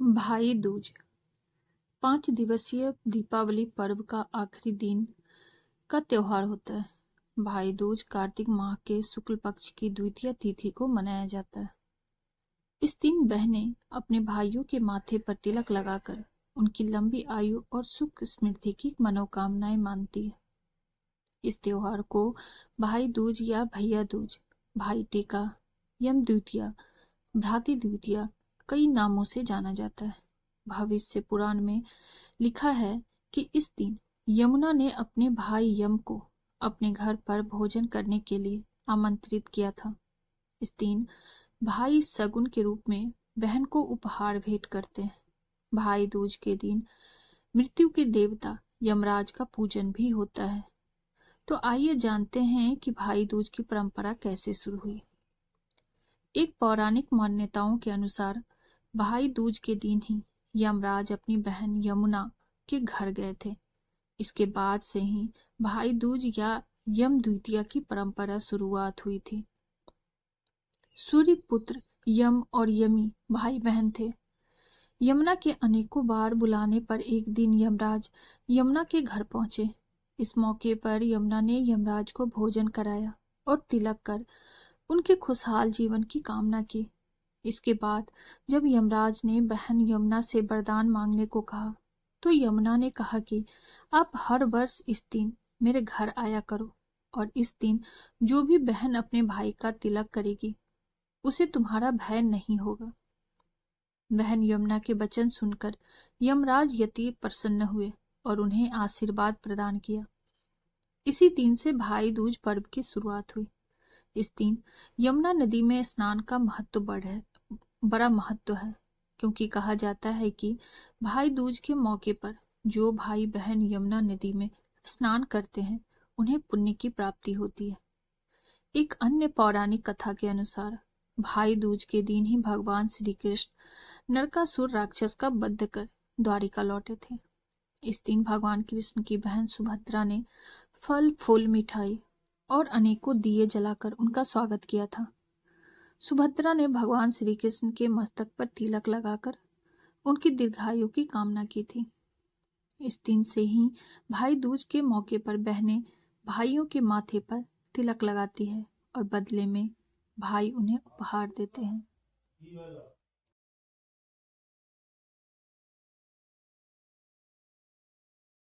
भाई दूज 5 दिवसीय दीपावली पर्व का आखिरी दिन का त्योहार होता है। भाई दूज कार्तिक माह के शुक्ल पक्ष की द्वितीय तिथि को मनाया जाता है। इस दिन बहनें अपने भाइयों के माथे पर तिलक लगाकर उनकी लंबी आयु और सुख समृद्धि की मनोकामनाएं मानती है। इस त्योहार को भाई दूज या भैया दूज, भाई टीका, यम द्वितीया, भ्रातृ द्वितीया कई नामों से जाना जाता है। भविष्य पुराण में लिखा है कि इस दिन यमुना ने अपने भाई यम को अपने घर पर भोजन करने के लिए आमंत्रित किया था। इस दिन भाई सगुन के रूप में बहन को उपहार भेंट करते हैं। भाई दूज के दिन मृत्यु के देवता यमराज का पूजन भी होता है। तो आइए जानते हैं कि भाई दूज की परंपरा कैसे शुरू हुई। एक पौराणिक मान्यताओं के अनुसार भाई दूज के दिन ही यमराज अपनी बहन यमुना के घर गए थे। इसके बाद से ही भाई दूज या यम द्वितीया की परंपरा शुरुआत हुई थी। सूर्य पुत्र यम और यमी भाई बहन थे। यमुना के अनेकों बार बुलाने पर एक दिन यमराज यमुना के घर पहुंचे। इस मौके पर यमुना ने यमराज को भोजन कराया और तिलक कर उनके खुशहाल जीवन की कामना की। इसके बाद जब यमराज ने बहन यमुना से वरदान मांगने को कहा, तो यमुना ने कहा कि आप हर वर्ष इस दिन मेरे घर आया करो और इस दिन जो भी बहन अपने भाई का तिलक करेगी उसे तुम्हारा भय नहीं होगा। बहन यमुना के वचन सुनकर यमराज यति प्रसन्न हुए और उन्हें आशीर्वाद प्रदान किया। इसी दिन से भाई दूज पर्व की शुरुआत हुई। इस दिन यमुना नदी में स्नान का बड़ा महत्व है, क्योंकि कहा जाता है कि भाई दूज के मौके पर जो भाई बहन यमुना नदी में स्नान करते हैं उन्हें पुण्य की प्राप्ति होती है। एक अन्य पौराणिक कथा के अनुसार भाई दूज के दिन ही भगवान श्री कृष्ण नरकासुर राक्षस का वध कर द्वारिका लौटे थे। इस दिन भगवान कृष्ण की बहन सुभद्रा ने फल फूल मिठाई और अनेकों दिए जलाकर उनका स्वागत किया था। सुभद्रा ने भगवान श्री कृष्ण के मस्तक पर तिलक लगाकर उनकी दीर्घायु की कामना की थी। इस दिन से ही भाई दूज के मौके पर बहनें भाइयों के माथे पर तिलक लगाती है और बदले में भाई उन्हें उपहार देते हैं।